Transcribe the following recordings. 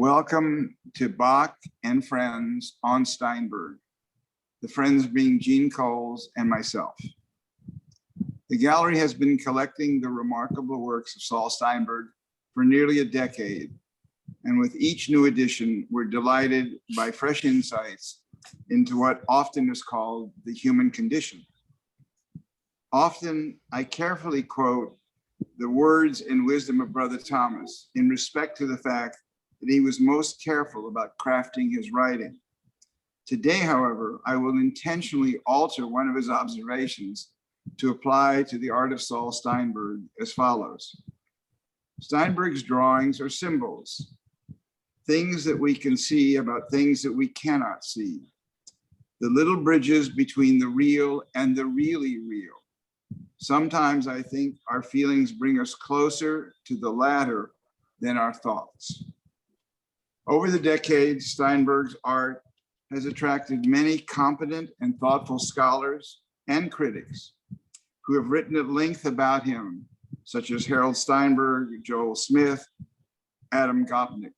Welcome to Bak and Friends on Steinberg, the friends being Jeanne Koles and myself. The gallery has been collecting the remarkable works of Saul Steinberg for nearly a decade, and with each new edition, we're delighted by fresh insights into what often is called the human condition. Often, I carefully quote the words and wisdom of Brother Thomas in respect to the fact that he was most careful about crafting his writing. Today, however, I will intentionally alter one of his observations to apply to the art of Saul Steinberg as follows. Steinberg's drawings are symbols, things that we can see about things that we cannot see, the little bridges between the real and the really real. Sometimes I think our feelings bring us closer to the latter than our thoughts. Over the decades, Steinberg's art has attracted many competent and thoughtful scholars and critics who have written at length about him, such as Harold Steinberg, Joel Smith, Adam Gopnik.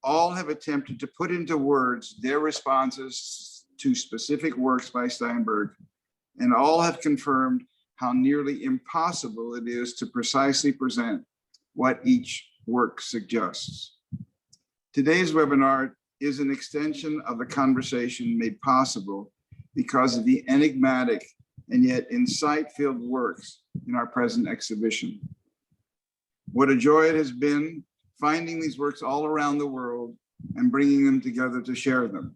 All have attempted to put into words their responses to specific works by Steinberg, and all have confirmed how nearly impossible it is to precisely present what each work suggests. Today's webinar is an extension of the conversation made possible because of the enigmatic and yet insight-filled works in our present exhibition. What a joy it has been finding these works all around the world and bringing them together to share them.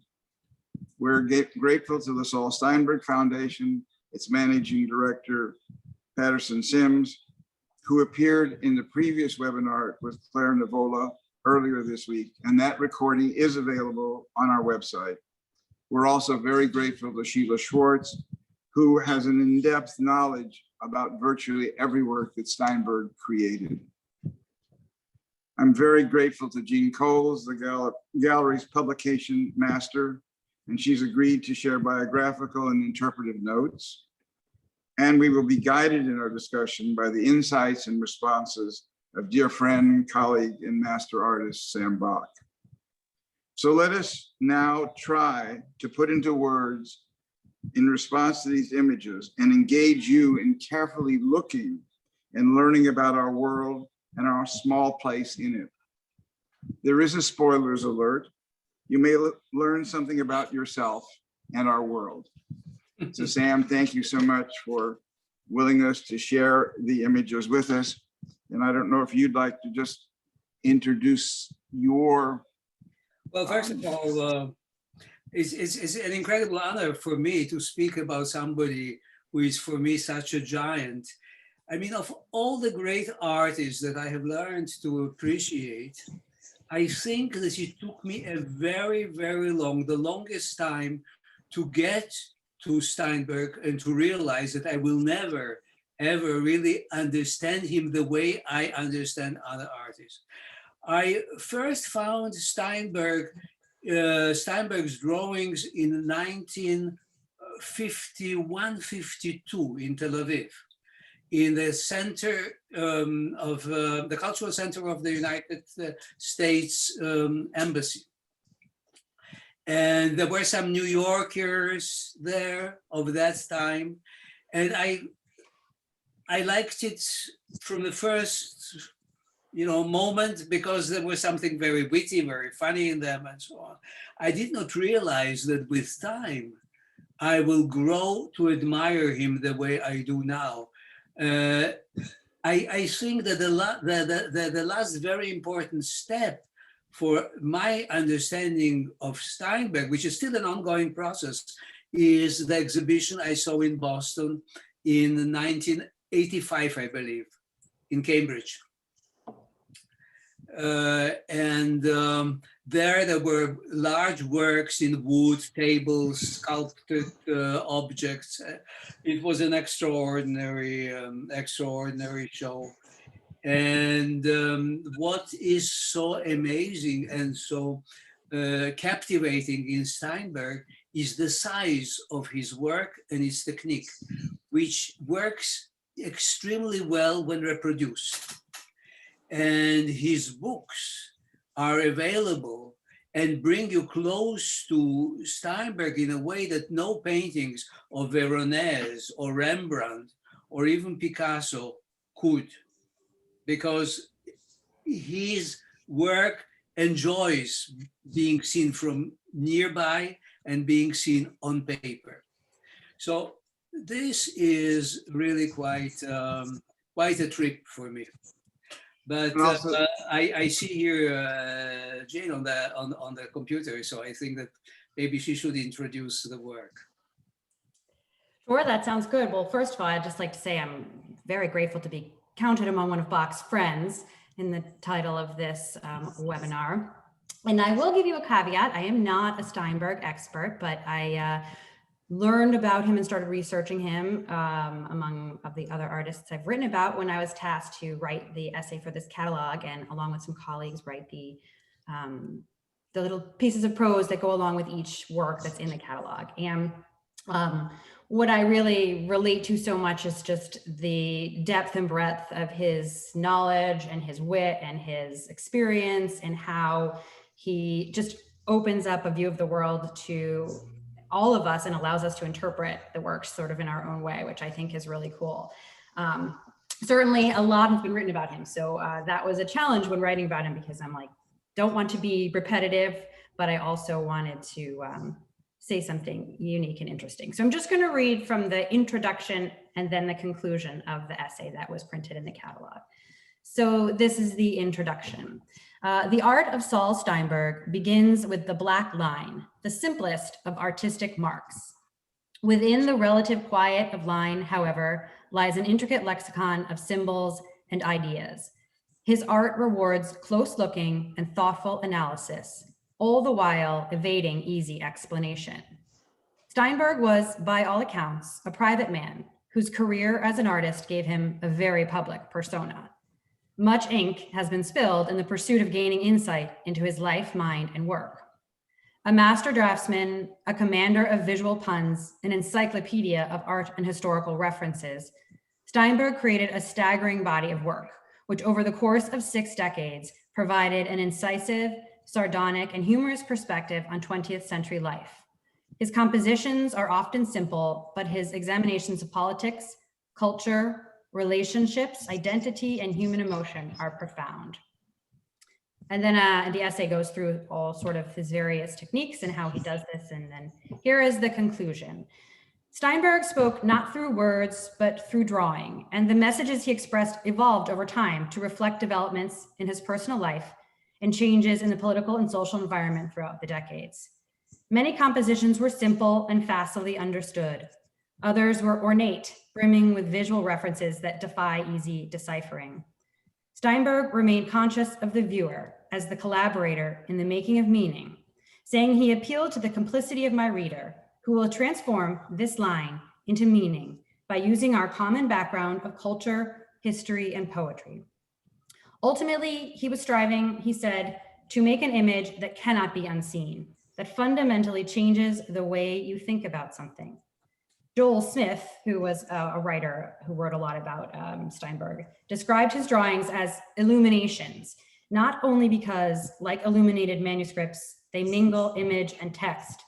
We're grateful to the Saul Steinberg Foundation, its managing director, Patterson Sims, who appeared in the previous webinar with Claire Nivola earlier this week, and that recording is available on our website. We're also very grateful to Sheila Schwartz, who has an in-depth knowledge about virtually every work that Steinberg created. I'm very grateful to Jeanne Koles, the gallery's publication master, and she's agreed to share biographical and interpretive notes. And we will be guided in our discussion by the insights and responses of dear friend, colleague, and master artist, Sam Bak. So let us now try to put into words in response to these images and engage you in carefully looking and learning about our world and our small place in it. There is a spoilers alert. You may learn something about yourself and our world. So Sam, thank you so much for willingness to share the images with us. And I don't know if you'd like to just introduce your... Well, first of all, it's an incredible honor for me to speak about somebody who is for me such a giant. I mean, of all the great artists that I have learned to appreciate, I think that it took me a very, very the longest time to get to Steinberg and to realize that I will never, ever really understand him the way I understand other artists. I first found Steinberg's drawings in 1951-52 in Tel Aviv, in the center of the cultural center of the United States Embassy. And there were some New Yorkers there of that time. And I liked it from the first moment because there was something very witty, very funny in them and so on. I did not realize that with time, I will grow to admire him the way I do now. I think that the last very important step for my understanding of Steinberg, which is still an ongoing process, is the exhibition I saw in Boston in 1985, I believe, in Cambridge. There were large works in wood, tables, sculpted objects. It was an extraordinary show. And what is so amazing and so captivating in Steinberg is the size of his work and his technique, which works extremely well when reproduced. And his books are available and bring you close to Steinberg in a way that no paintings of Veronese or Rembrandt or even Picasso could, because his work enjoys being seen from nearby and being seen on paper. So this is really quite a trip for me. But And also, I see here Jane on the computer, so I think that maybe she should introduce the work. Sure, that sounds good. Well, first of all, I'd just like to say I'm very grateful to be counted among one of Bak's friends in the title of this webinar. And I will give you a caveat. I am not a Steinberg expert, but I learned about him and started researching him among of the other artists I've written about when I was tasked to write the essay for this catalog, and along with some colleagues write the little pieces of prose that go along with each work that's in the catalog. And what I really relate to so much is just the depth and breadth of his knowledge and his wit and his experience, and how he just opens up a view of the world to all of us and allows us to interpret the works sort of in our own way, which I think is really cool. Certainly a lot has been written about him. So that was a challenge when writing about him, because I'm like, don't want to be repetitive, but I also wanted to say something unique and interesting. So I'm just going to read from the introduction and then the conclusion of the essay that was printed in the catalog. So this is the introduction. The art of Saul Steinberg begins with the black line, the simplest of artistic marks. Within the relative quiet of line, however, lies an intricate lexicon of symbols and ideas. His art rewards close looking and thoughtful analysis, all the while evading easy explanation. Steinberg was, by all accounts, a private man whose career as an artist gave him a very public persona. Much ink has been spilled in the pursuit of gaining insight into his life, mind, and work. A master draftsman, a commander of visual puns, an encyclopedia of art and historical references, Steinberg created a staggering body of work, which over the course of 6 decades provided an incisive, sardonic, and humorous perspective on 20th century life. His compositions are often simple, but his examinations of politics, culture, relationships, identity, and human emotion are profound. And then the essay goes through all sort of his various techniques and how he does this. And then here is the conclusion. Steinberg spoke not through words, but through drawing, and the messages he expressed evolved over time to reflect developments in his personal life and changes in the political and social environment throughout the decades. Many compositions were simple and facilely understood. Others were ornate, brimming with visual references that defy easy deciphering. Steinberg remained conscious of the viewer as the collaborator in the making of meaning, saying he appealed to the complicity of my reader, who will transform this line into meaning by using our common background of culture, history, and poetry. Ultimately, he was striving, he said, to make an image that cannot be unseen, that fundamentally changes the way you think about something. Joel Smith, who was a writer who wrote a lot about Steinberg, described his drawings as illuminations, not only because, like illuminated manuscripts, they mingle image and text,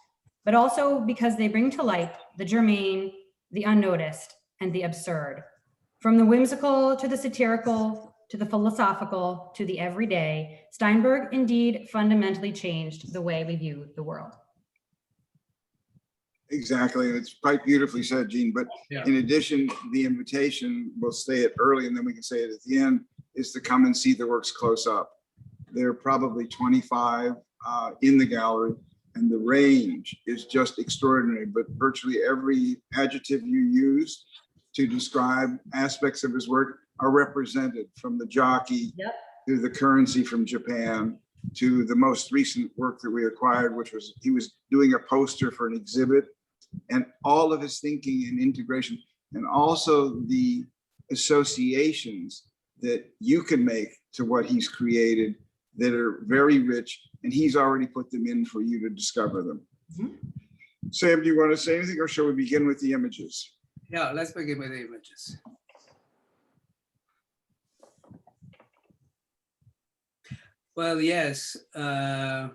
but also because they bring to light the germane, the unnoticed, and the absurd. From the whimsical to the satirical, to the philosophical, to the everyday, Steinberg indeed fundamentally changed the way we view the world. exactly. It's quite beautifully said, Jeanne. But Yeah. in addition, the invitation, we'll say it early and then we can say it at the end, is to come and see the works close up. There are probably 25 in the gallery, and the range is just extraordinary. But virtually every adjective you use to describe aspects of his work are represented, from the jockey to the currency from Japan to the most recent work that we acquired, which was, he was doing a poster for an exhibit, and all of his thinking and integration, and also the associations that you can make to what he's created that are very rich, and he's already put them in for you to discover them. Mm-hmm. Sam, do you want to say anything, or shall we begin with the images? Yeah, let's begin with the images. Well, yes. I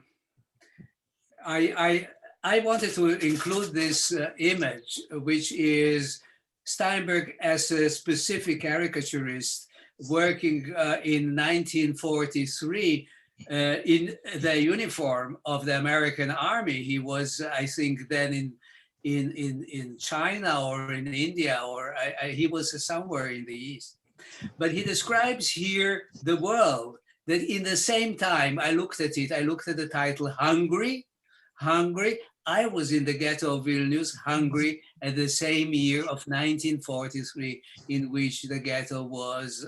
wanted to include this image, which is Steinberg as a specific caricaturist working in 1943 in the uniform of the American Army. He was, I think, then in China or in India, or he was somewhere in the East. But he describes here the world that in the same time, I looked at it, I looked at the title, Hungry. I was in the ghetto of Vilnius, Hungary, at the same year of 1943, in which the ghetto was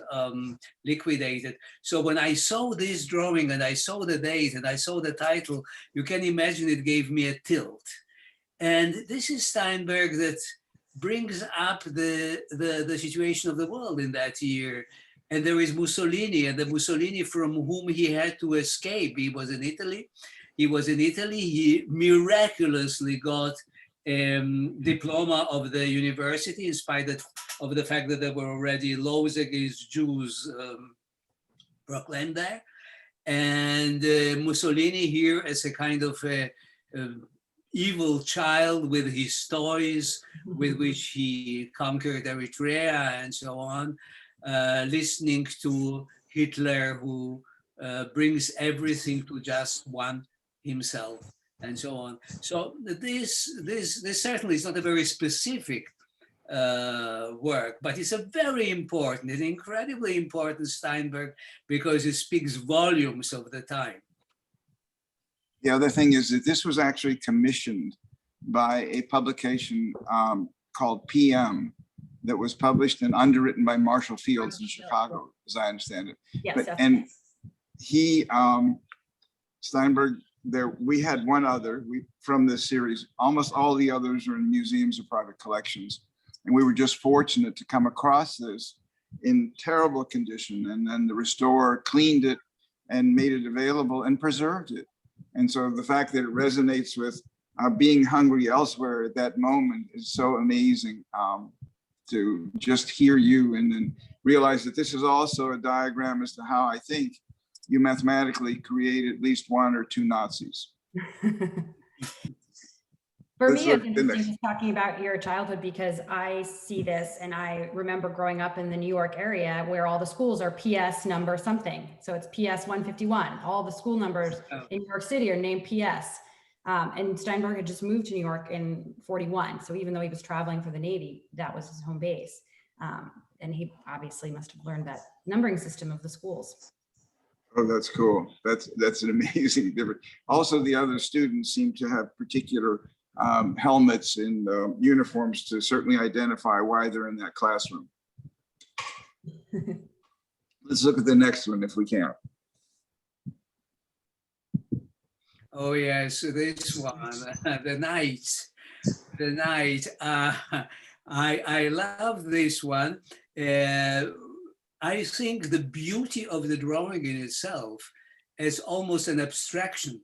liquidated. So when I saw this drawing and I saw the date and I saw the title, you can imagine it gave me a tilt. And this is Steinberg that brings up the situation of the world in that year. And there is Mussolini, and the Mussolini from whom he had to escape. He was in Italy. He miraculously got diploma of the university in spite of the fact that there were already laws against Jews proclaimed there. And Mussolini here as a kind of evil child with his toys, with which he conquered Eritrea and so on, listening to Hitler, who brings everything to just one himself, and so on. So this certainly is not a very specific work, but it's a very important, an incredibly important Steinberg, because it speaks volumes of the time. The other thing is that this was actually commissioned by a publication called PM that was published and underwritten by Marshall Fields in Chicago, as I understand it. Yes, And he, Steinberg, we had one other from this series. Almost all the others are in museums or private collections. And we were just fortunate to come across this in terrible condition. And then the restorer cleaned it and made it available and preserved it. And so the fact that it resonates with being hungry elsewhere at that moment is so amazing to just hear you and then realize that this is also a diagram as to how I think you mathematically create at least one or two Nazis. For me, it's interesting just talking about your childhood, because I see this and I remember growing up in the New York area where all the schools are PS number something. So it's PS 151. All the school numbers in New York City are named PS. And Steinberg had just moved to New York in 41. So even though he was traveling for the Navy, that was his home base. And he obviously must have learned that numbering system of the schools. Oh, that's cool. That's an amazing difference. Also, the other students seem to have particular helmets and uniforms to certainly identify why they're in that classroom. Let's look at the next one if we can. Oh yes, this one, the night. I love this one. I think the beauty of the drawing in itself is almost an abstraction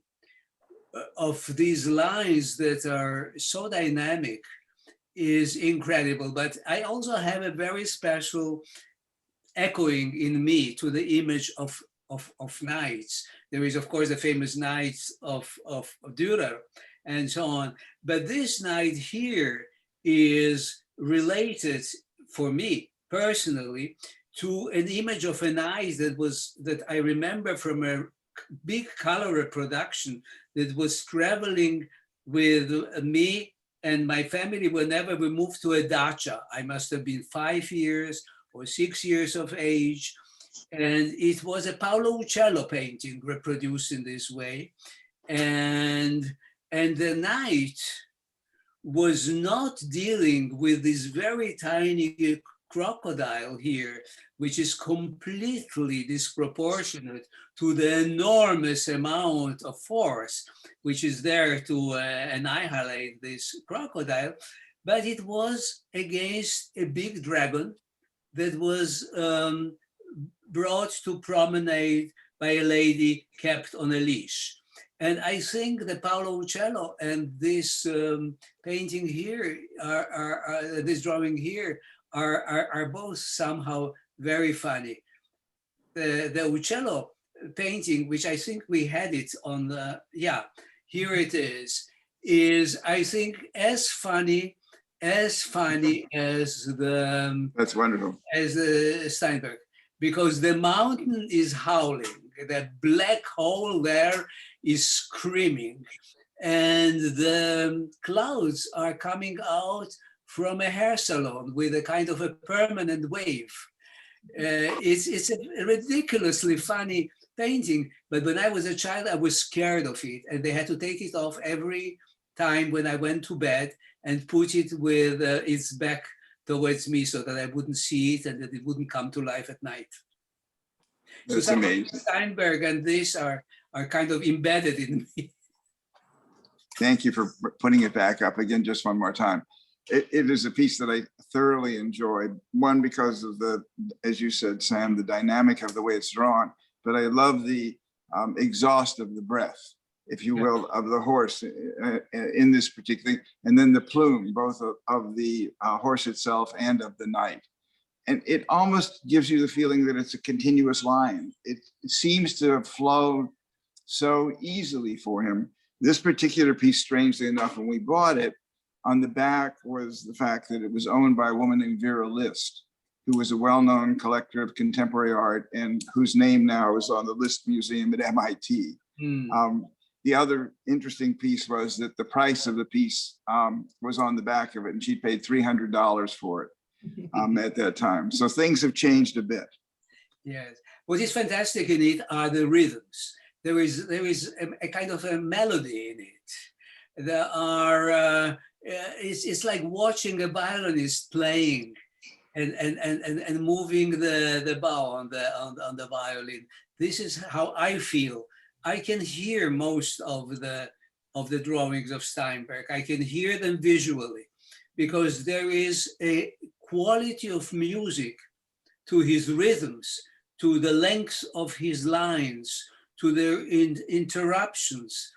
of these lines that are so dynamic is incredible. But I also have a very special echoing in me to the image of knights. There is, of course, the famous Knights of Dürer and so on. But this knight here is related, for me personally, to an image of a knight that I remember from a big color reproduction that was traveling with me and my family whenever we moved to a dacha. I must have been 5 years or 6 years of age. And it was a Paolo Uccello painting reproduced in this way. And the knight was not dealing with this very tiny crocodile here, which is completely disproportionate to the enormous amount of force which is there to annihilate this crocodile, but it was against a big dragon that was brought to promenade by a lady kept on a leash. And I think that Paolo Uccello and this painting here, this drawing here, are both somehow very funny. The Uccello painting, which I think we had it on the, yeah, here it is I think as funny as the That's wonderful. Steinberg, because the mountain is howling, the black hole there is screaming, and the clouds are coming out from a hair salon with a kind of a permanent wave. It's a ridiculously funny painting, but when I was a child, I was scared of it, and they had to take it off every time when I went to bed and put it with its back towards me so that I wouldn't see it and that it wouldn't come to life at night. That's so amazing. Steinberg and this are kind of embedded in me. Thank you for putting it back up again just one more time. It is a piece that I thoroughly enjoyed. One, because of the, as you said, Sam, the dynamic of the way it's drawn, but I love the exhaust of the breath, if you will, of the horse in this particular thing, and then the plume, both of the horse itself and of the knight. And it almost gives you the feeling that it's a continuous line. It seems to have flowed so easily for him. This particular piece, strangely enough, when we bought it, on the back was the fact that it was owned by a woman named Vera List, who was a well-known collector of contemporary art and whose name now is on the List Museum at MIT. The other interesting piece was that the price of the piece was on the back of it, and she paid $300 for it at that time. So things have changed a bit. Yes. What is fantastic in it are the rhythms. There is a kind of a melody in it. There are, it's like watching a violinist playing and moving the bow on the violin. This is how I feel. I can hear most of the drawings of Steinberg. I can hear them visually because there is a quality of music to his rhythms, to the length of his lines, to the interruptions,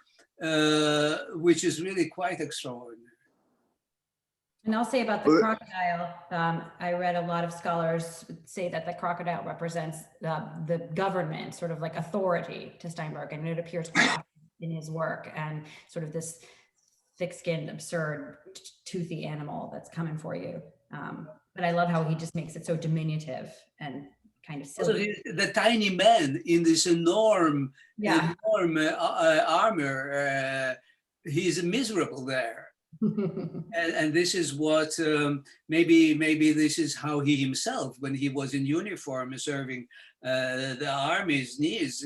which is really quite extraordinary. And I'll say about the crocodile, I read a lot of scholars say that the crocodile represents the government, sort of like authority to Steinberg, and it appears quite often in his work, and sort of this thick-skinned, absurd, toothy animal that's coming for you. But I love how he just makes it so diminutive and kind of silly. So the tiny man in this enormous armor, he's miserable there. and this is what maybe this is how he himself, when he was in uniform serving the army's needs,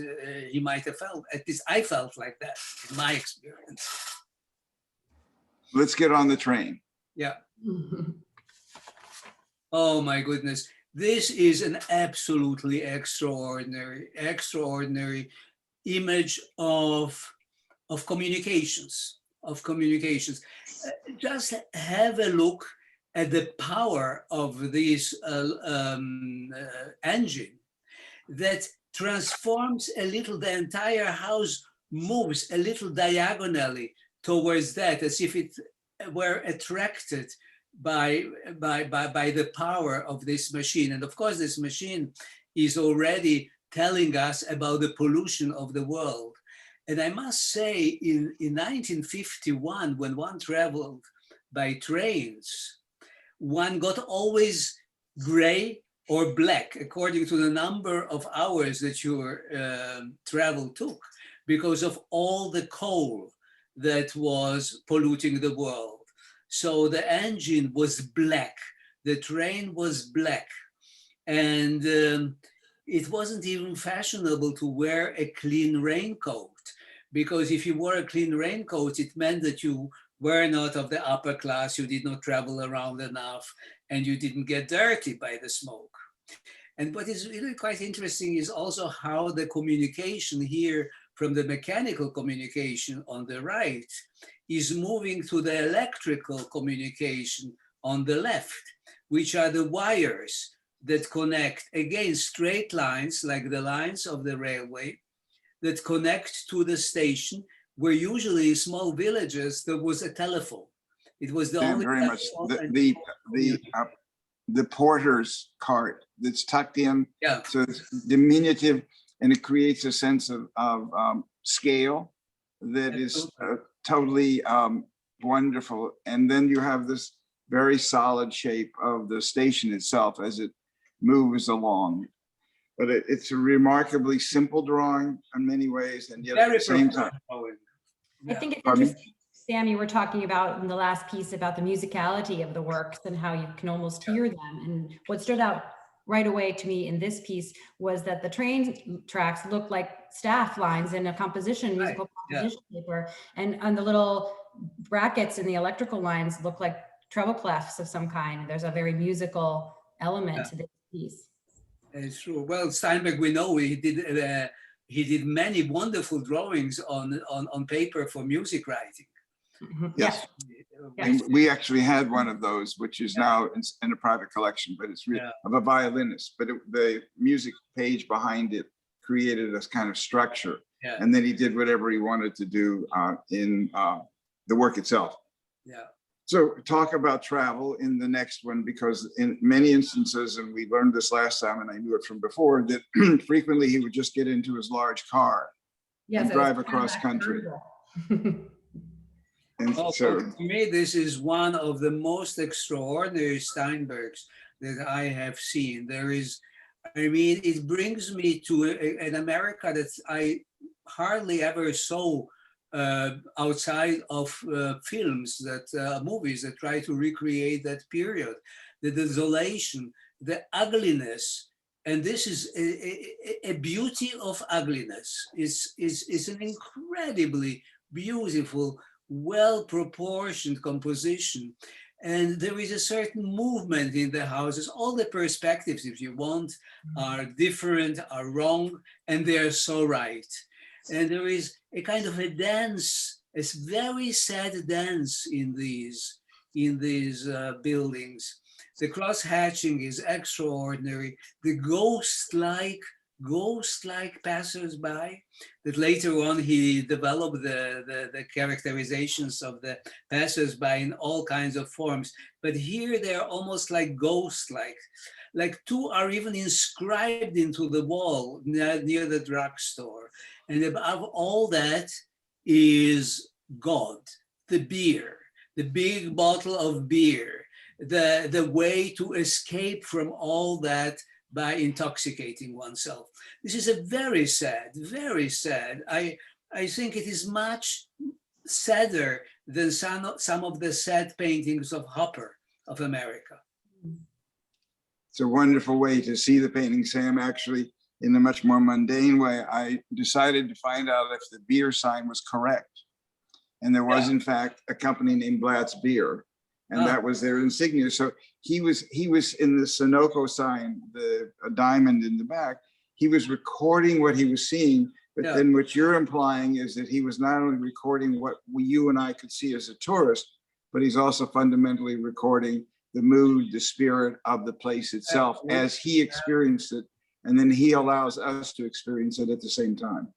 he might have felt. At least I felt like that in my experience. Let's get on the train. Yeah. Oh my goodness, this is an absolutely extraordinary image of communications. Just have a look at the power of this engine that transforms a little, the entire house moves a little diagonally towards that, as if it were attracted by the power of this machine. And of course, this machine is already telling us about the pollution of the world. And I must say, in 1951, when one traveled by trains, one got always gray or black, according to the number of hours that your travel took, because of all the coal that was polluting the world. So the engine was black, the train was black, and it wasn't even fashionable to wear a clean raincoat, because if you wore a clean raincoat, it meant that you were not of the upper class, you did not travel around enough, and you didn't get dirty by the smoke. And what is really quite interesting is also how the communication here from the mechanical communication on the right is moving to the electrical communication on the left, which are the wires that connect, again, straight lines like the lines of the railway that connect to the station, where usually small villages, there was a telephone. It was the only very much the porter's cart that's tucked in. Yeah. So it's diminutive. and it creates a sense of scale that is totally wonderful. And then you have this very solid shape of the station itself as it moves along. But it's a remarkably simple drawing in many ways, and yet at the same time. I think it's Pardon me? interesting, Sam, you were talking about in the last piece about the musicality of the works and how you can almost hear them. And what stood out right away to me in this piece was that the train tracks looked like staff lines in a composition, musical composition paper. And on the little brackets in the electrical lines look like treble clefs of some kind. There's a very musical element to this piece. It's true. Well, Steinberg, we know he did many wonderful drawings on paper for music writing. Yes. Yeah. And we actually had one of those, which is now in a private collection, but it's really of a violinist. But the music page behind it created this kind of structure. Yeah. And then he did whatever he wanted to do in the work itself. Yeah. So talk about travel in the next one, because in many instances, and we learned this last time, and I knew it from before, that frequently he would just get into his large car and drive across country. And so to me, this is one of the most extraordinary Steinbergs that I have seen. There is, I mean, it brings me to an America that I hardly ever saw outside of films, that movies that try to recreate that period, the desolation, the ugliness. And this is a beauty of ugliness. Is an incredibly beautiful, well-proportioned composition. And there is a certain movement in the houses. All the perspectives, if you want, are different, are wrong, and they're so right. And there is a kind of a dance, a very sad dance in these buildings. The cross-hatching is extraordinary. The ghost-like passers-by, that later on he developed the characterizations of the passers-by in all kinds of forms. But here they're almost like ghost-like. Like two are even inscribed into the wall near the drugstore. And above all that is God, the beer, the big bottle of beer, the way to escape from all that by intoxicating oneself. This is a very sad, very sad. I think it is much sadder than some of the sad paintings of Hopper of America. it's a wonderful way to see the painting, Sam. Actually, in a much more mundane way, I decided to find out if the beer sign was correct. And there was, in fact, a company named Blatt's Beer, and that was their insignia. So he was in the Sunoco sign, a diamond in the back. He was recording what he was seeing, but then what you're implying is that he was not only recording what you and I could see as a tourist, but he's also fundamentally recording the mood, the spirit of the place itself as he experienced it. And then he allows us to experience it at the same time.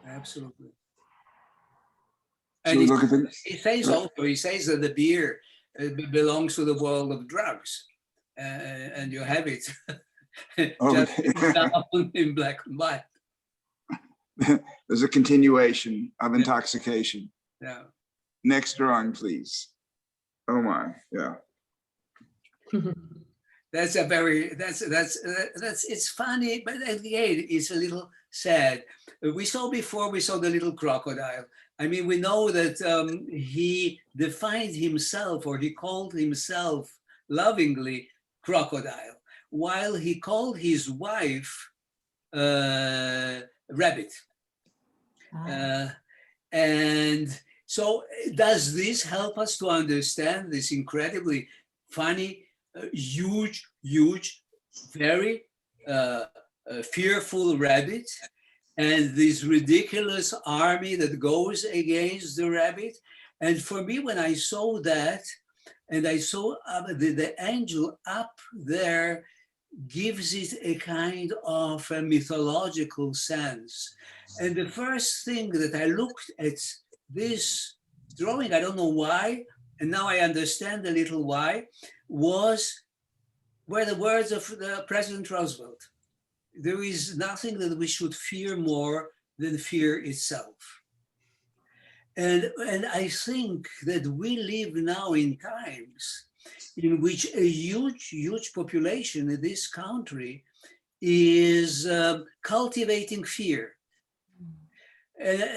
Absolutely. So And look at the, he says also, he says that the beer belongs to the world of drugs, and you have it just down in black and white. There's a continuation of intoxication. Yeah. Next drawing, please. Oh my, yeah. That's it's funny, but again, it's a little sad. We saw the little crocodile. I mean, we know that he defined himself, or he called himself lovingly crocodile, while he called his wife rabbit. And so does this help us to understand this incredibly funny, huge, very fearful rabbit, and this ridiculous army that goes against the rabbit? And for me, when I saw that, and I saw the angel up there, gives it a kind of a mythological sense. And the first thing that I looked at this drawing, I don't know why, and now I understand a little why, were the words of the President Roosevelt. there is nothing that we should fear more than fear itself. And I think that we live now in times in which a huge population in this country is cultivating fear.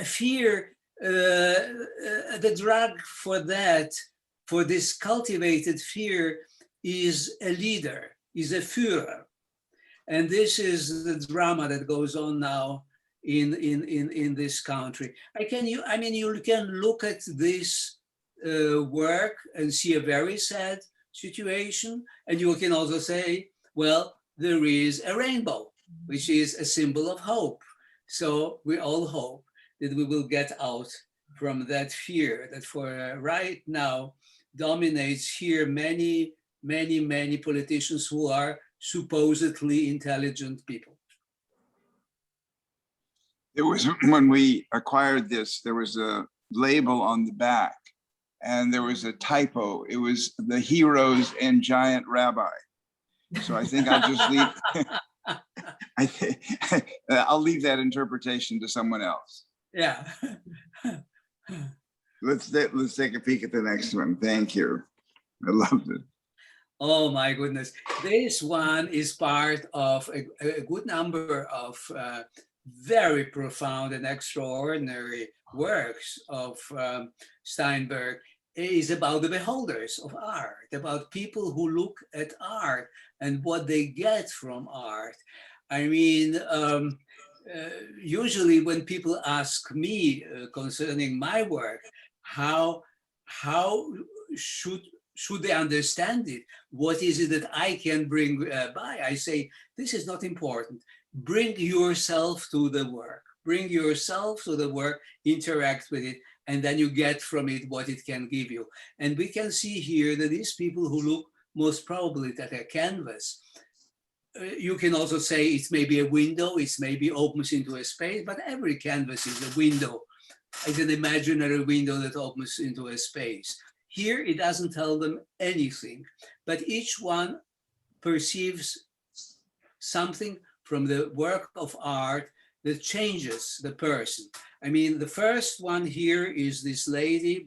Fear, the drug for that, for this cultivated fear, is a leader, is a Führer. And this is the drama that goes on now in this country. I mean, you can look at this work and see a very sad situation, and you can also say, well, there is a rainbow, which is a symbol of hope. So we all hope that we will get out from that fear that for right now dominates here many politicians who are supposedly intelligent people. There was, when we acquired this, there was a label on the back and there was a typo. It was the heroes and giant rabbi. So I think I'll just leave, I'll leave that interpretation to someone else. Yeah. Let's take a peek at the next one. Thank you. I loved it. Oh my goodness. This one is part of a good number of very profound and extraordinary works of Steinberg. It is about the beholders of art, about people who look at art and what they get from art. I mean, usually when people ask me concerning my work, how should they understand it? What is it that I can bring by? I say, this is not important. Bring yourself to the work. Bring yourself to the work, interact with it, and then you get from it what it can give you. And we can see here that these people who look most probably at a canvas, you can also say it's maybe a window, it's maybe opens into a space, but every canvas is a window. It's an imaginary window that opens into a space. Here, it doesn't tell them anything, but each one perceives something from the work of art that changes the person. I mean, the first one here is this lady.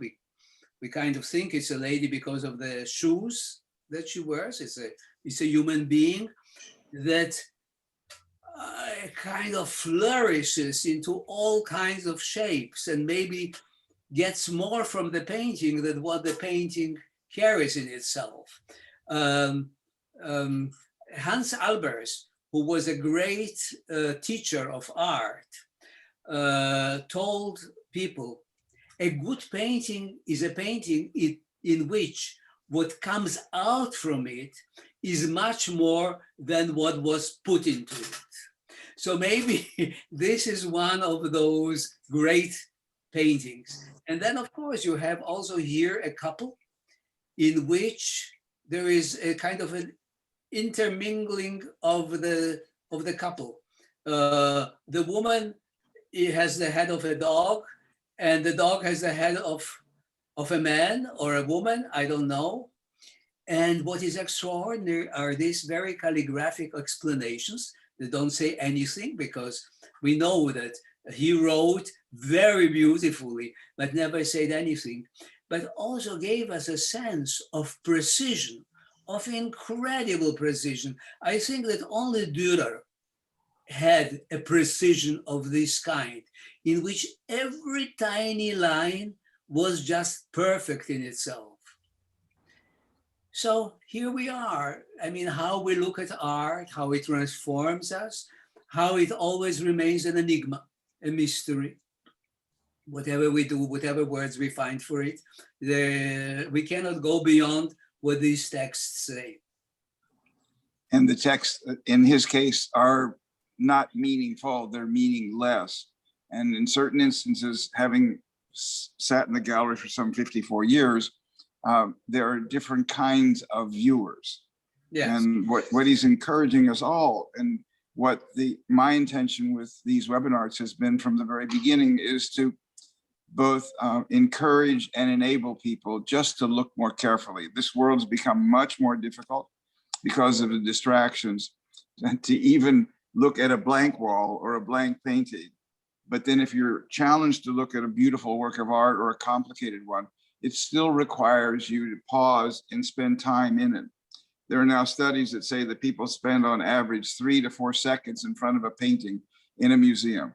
We kind of think it's a lady because of the shoes that she wears. It's a human being that kind of flourishes into all kinds of shapes and maybe gets more from the painting than what the painting carries in itself. Hans Albers, who was a great teacher of art, told people, a good painting is a painting in which what comes out from it is much more than what was put into it. So maybe this is one of those great paintings. And then, of course, you have also here a couple in which there is a kind of an intermingling of the couple. The woman has the head of a dog, and the dog has the head of a man or a woman, I don't know. And what is extraordinary are these very calligraphic explanations that don't say anything, because we know that he wrote very beautifully, but never said anything, but also gave us a sense of precision, of incredible precision. I think that only Dürer had a precision of this kind, in which every tiny line was just perfect in itself. So here we are. I mean, how we look at art, how it transforms us, how it always remains an enigma, a mystery. Whatever we do, whatever words we find for it, we cannot go beyond what these texts say. And the texts, in his case, are not meaningful, they're meaningless. And in certain instances, having sat in the gallery for some 54 years, there are different kinds of viewers. Yes. And what he's encouraging us all, and what my intention with these webinars has been from the very beginning, is to both encourage and enable people just to look more carefully. This world's become much more difficult because of the distractions, and to even look at a blank wall or a blank painting. But then if you're challenged to look at a beautiful work of art or a complicated one, it still requires you to pause and spend time in it. There are now studies that say that people spend on average 3 to 4 seconds in front of a painting in a museum.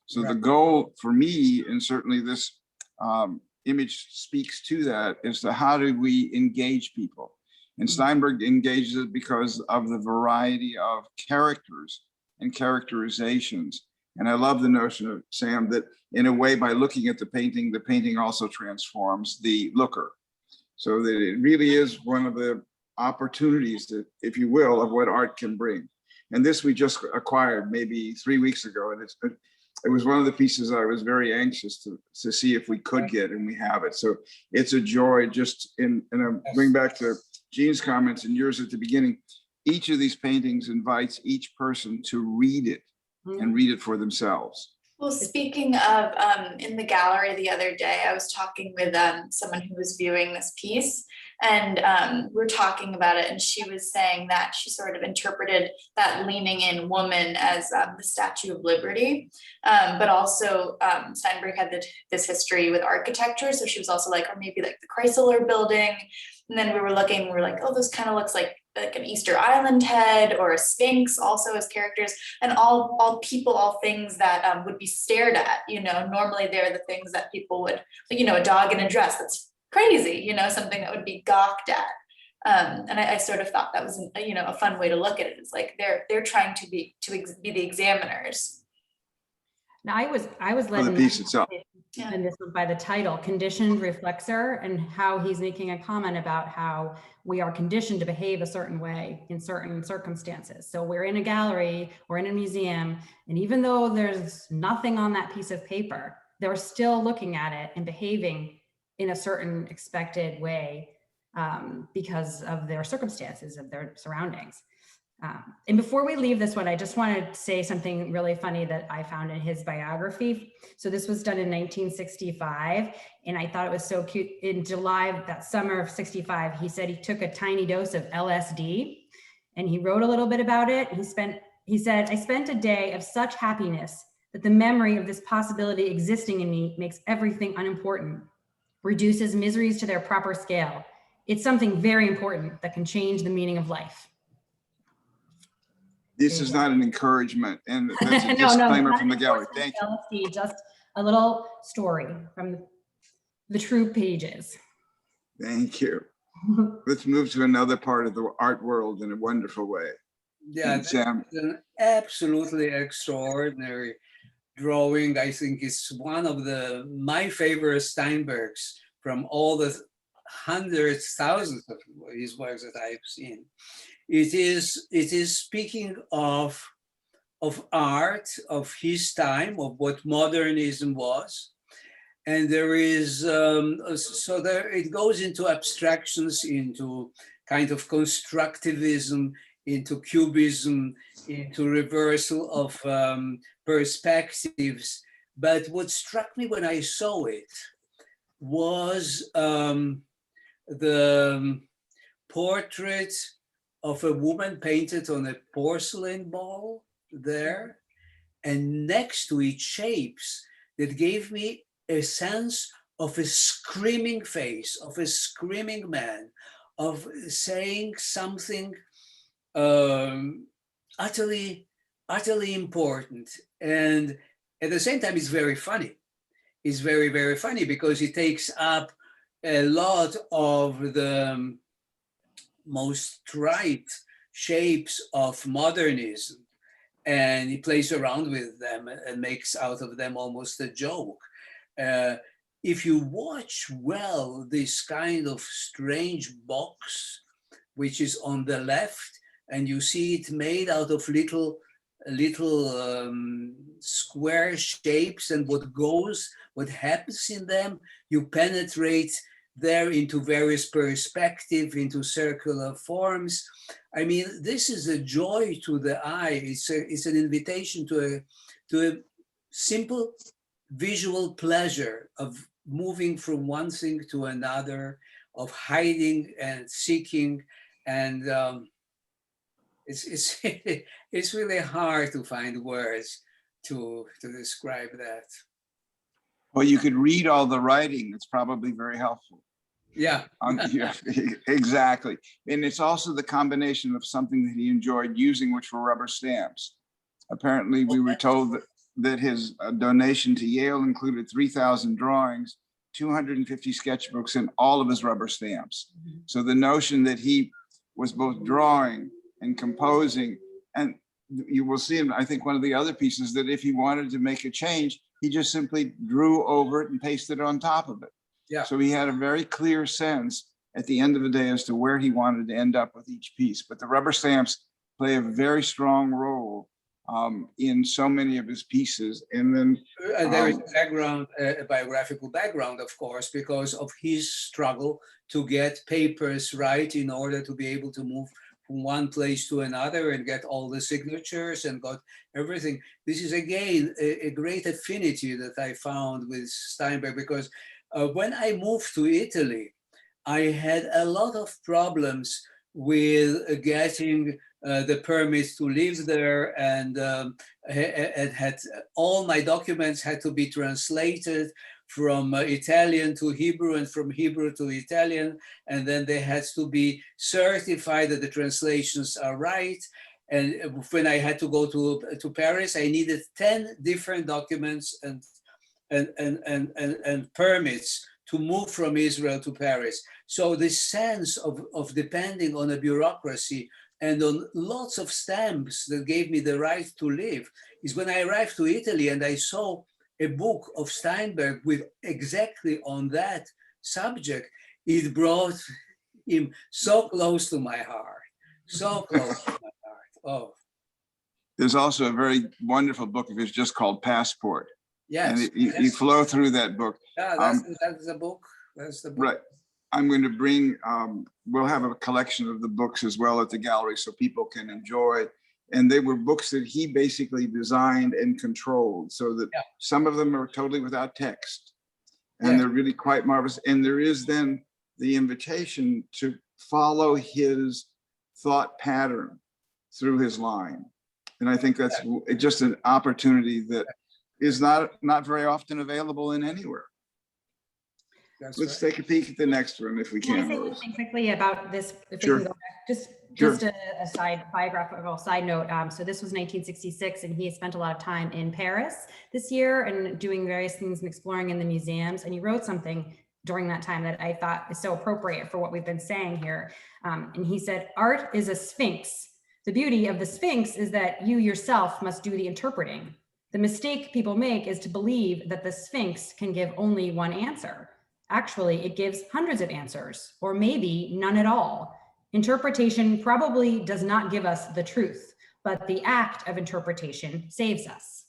So Right. the goal for me, and certainly this image speaks to that, is to how do we engage people? And Steinberg engages it because of the variety of characters and characterizations. And I love the notion of, Sam, that in a way, by looking at the painting also transforms the looker. So that it really is one of the opportunities that, if you will, of what art can bring. And this we just acquired maybe 3 weeks ago. And it was one of the pieces I was very anxious to see if we could get, and we have it. So it's a joy. Just and I'm bring back to Jeanne's comments and yours at the beginning. Each of these paintings invites each person to read it and read it for themselves. Well, speaking of in the gallery the other day, I was talking with someone who was viewing this piece, and we're talking about it, and she was saying that she sort of interpreted that leaning in woman as the Statue of Liberty, but also Steinberg had this history with architecture, so she was also like, or maybe like the Chrysler Building, and then we were like, oh, this kind of looks like an Easter Island head or a Sphinx also as characters, and all people, all things that would be stared at, normally they're the things that people would, like, a dog in a dress, that's crazy, something that would be gawked at. And I sort of thought that was, a fun way to look at it. It's like they're trying to be the examiners. Now I was led the piece itself. And this was by the title, Conditioned Reflexor, and how he's making a comment about how we are conditioned to behave a certain way in certain circumstances. So we're in a gallery, we're in a museum, and even though there's nothing on that piece of paper, they're still looking at it and behaving in a certain expected way because of their circumstances, of their surroundings. And before we leave this one, I just want to say something really funny that I found in his biography. So this was done in 1965, and I thought it was so cute. In July, that summer of 65, he said he took a tiny dose of LSD, and he wrote a little bit about it. He said, I spent a day of such happiness that the memory of this possibility existing in me makes everything unimportant, reduces miseries to their proper scale. It's something very important that can change the meaning of life. This is not an encouragement, and that's a disclaimer from the gallery. Thank you. Just a little story from the true pages. Thank you. Let's move to another part of the art world in a wonderful way. Yeah, Sam. An absolutely extraordinary drawing. I think it's one of my favorite Steinbergs from all the hundreds, thousands of his works that I've seen. It is speaking of art, of his time, of what modernism was. And there is, it goes into abstractions, into kind of constructivism, into cubism, into reversal of perspectives. But what struck me when I saw it was the portrait of a woman painted on a porcelain ball there, and next to it shapes that gave me a sense of a screaming face, of a screaming man, of saying something utterly important. And at the same time, it's very funny. It's very, very funny because it takes up a lot of the most trite shapes of modernism, and he plays around with them and makes out of them almost a joke. If you watch well this kind of strange box, which is on the left, and you see it made out of little square shapes, and what happens in them, you penetrate there into various perspectives, into circular forms. I mean, this is a joy to the eye. It's an invitation to a simple visual pleasure of moving from one thing to another, of hiding and seeking. And it's really hard to find words to describe that. Well, you could read all the writing. It's probably very helpful. Yeah. Yeah, exactly. And it's also the combination of something that he enjoyed using, which were rubber stamps. Apparently, we were told that his donation to Yale included 3,000 drawings, 250 sketchbooks, and all of his rubber stamps. So the notion that he was both drawing and composing, and you will see in, I think, one of the other pieces, that if he wanted to make a change, he just simply drew over it and pasted it on top of it. Yeah. So he had a very clear sense at the end of the day as to where he wanted to end up with each piece. But the rubber stamps play a very strong role in so many of his pieces. And then there is a background, a biographical background, of course, because of his struggle to get papers right in order to be able to move from one place to another and get all the signatures and got everything. This is again a great affinity that I found with Steinberg, because when I moved to Italy, I had a lot of problems with getting the permits to live there, and had all my documents had to be translated from Italian to Hebrew and from Hebrew to Italian, and then they had to be certified that the translations are right. And when I had to go to Paris, I needed 10 different documents and permits to move from Israel to Paris. So this sense of depending on a bureaucracy and on lots of stamps that gave me the right to live is when I arrived to Italy and I saw a book of Steinberg with exactly on that subject. It brought him so close to my heart, so close to my heart. Oh. there's also a very wonderful book of his just called Passport. Yes. And you flow through that book. Yeah, that's the book. That's the book. Right. I'm going to bring, we'll have a collection of the books as well at the gallery so people can enjoy. And they were books that he basically designed and controlled, so that some of them are totally without text. And they're really quite marvelous. And there is then the invitation to follow his thought pattern through his line. And I think that's just an opportunity that is not very often available in anywhere. Let's take a peek at the next one if we can. Can I say something quickly about this? If Sure. we can go back, just a side biographical side note. So this was 1966, and he had spent a lot of time in Paris this year and doing various things and exploring in the museums. And he wrote something during that time that I thought is so appropriate for what we've been saying here. And he said, "Art is a sphinx. The beauty of the sphinx is that you yourself must do the interpreting. The mistake people make is to believe that the sphinx can give only one answer. Actually, it gives hundreds of answers, or maybe none at all. Interpretation probably does not give us the truth, but the act of interpretation saves us."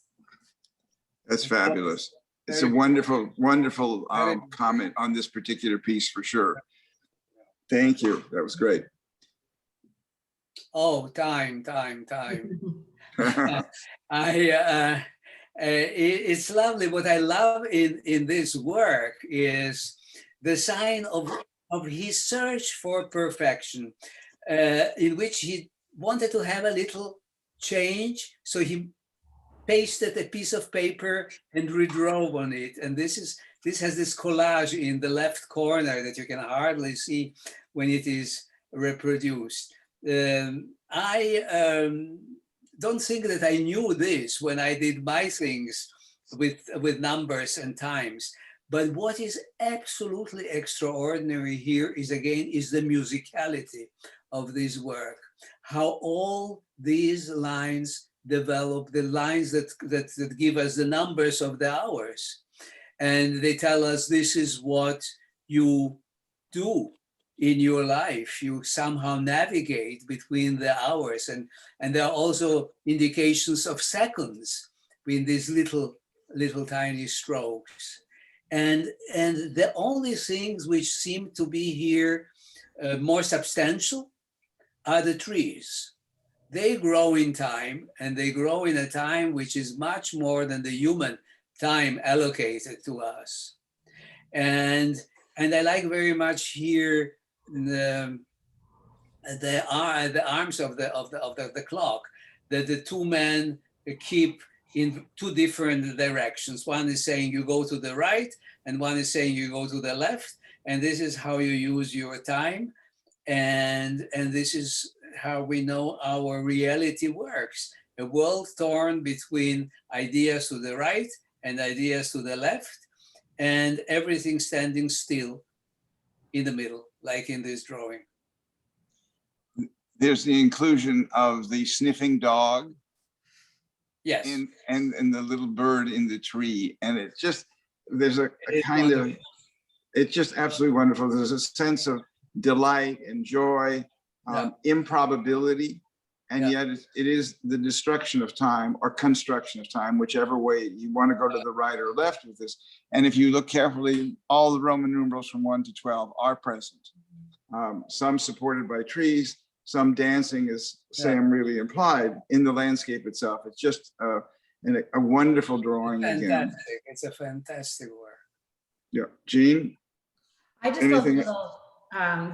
That's fabulous. It's a wonderful, wonderful comment on this particular piece for sure. Thank you. That was great. Oh, time. It's lovely. What I love in this work is the sign of his search for perfection, in which he wanted to have a little change. So he pasted a piece of paper and redrove on it. And this has this collage in the left corner that you can hardly see when it is reproduced. I don't think that I knew this when I did my things with numbers and times. But what is absolutely extraordinary here is the musicality of this work. How all these lines develop, the lines that give us the numbers of the hours. And they tell us this is what you do in your life. You somehow navigate between the hours, and there are also indications of seconds in these little tiny strokes. And the only things which seem to be here more substantial are the trees. They grow in time, and they grow in a time which is much more than the human time allocated to us. And I like very much here the arms of the clock that the two men keep in two different directions. One is saying you go to the right, and one is saying you go to the left, and this is how you use your time, and this is how we know our reality works. A world torn between ideas to the right and ideas to the left, and everything standing still in the middle, like in this drawing. There's the inclusion of the sniffing dog. Yes. And the little bird in the tree. And it's just, there's a kind wonderful. of, it's just absolutely wonderful. There's a sense of delight and joy, improbability, and yet it is the destruction of time or construction of time, whichever way you want to go to the right or left with this. And if you look carefully, all the Roman numerals from 1 to 12 are present. Some supported by trees, some dancing, as Sam really implied, in the landscape itself. It's just a wonderful drawing. Fantastic. Again. It's a fantastic work. Yeah, Jeanne? I just love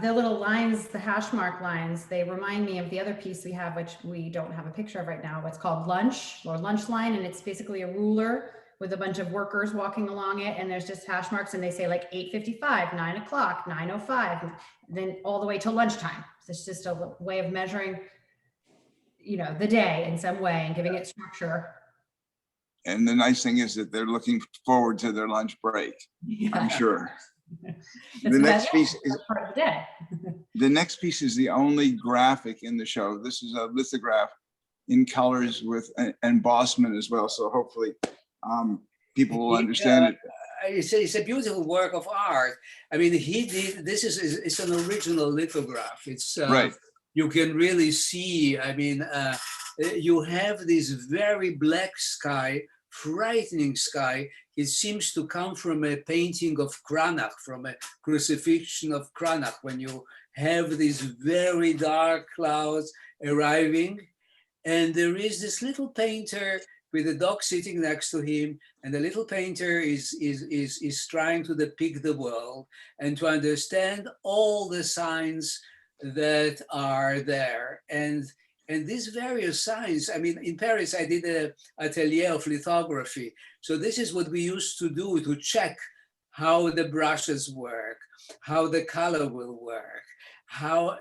the little lines, the hash mark lines. They remind me of the other piece we have, which we don't have a picture of right now. It's called Lunch or Lunch Line, and it's basically a ruler with a bunch of workers walking along it, and there's just hash marks, and they say like 8:55, 9 o'clock, 9:05, then all the way till lunchtime. So it's just a way of measuring, you know, the day in some way and giving it structure. And the nice thing is that they're looking forward to their lunch break, I'm sure. The next piece is part of the day. The next piece is the only graphic in the show. This is a lithograph in colors with embossment as well. So hopefully people will understand it. It's a beautiful work of art. I mean, he did, it's an original lithograph. It's right. You can really see, I mean, you have this very black sky, frightening sky. It seems to come from a painting of Cranach, from a crucifixion of Cranach, when you have these very dark clouds arriving. And there is this little painter with a dog sitting next to him, and the little painter is trying to depict the world and to understand all the signs that are there. And these various signs, I mean, in Paris, I did an atelier of lithography. So this is what we used to do to check how the brushes work, how the color will work, how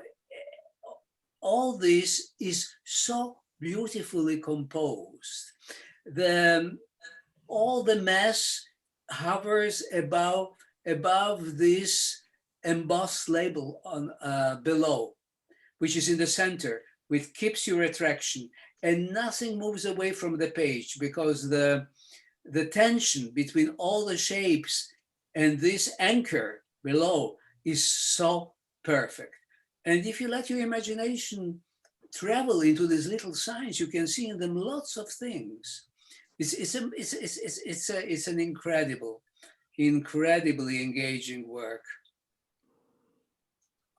all this is so beautifully composed. All the mass hovers above this embossed label on below, which is in the center, which keeps your attraction, and nothing moves away from the page, because the tension between all the shapes and this anchor below is so perfect. And if you let your imagination travel into these little signs, you can see in them lots of things. It's an incredibly engaging work.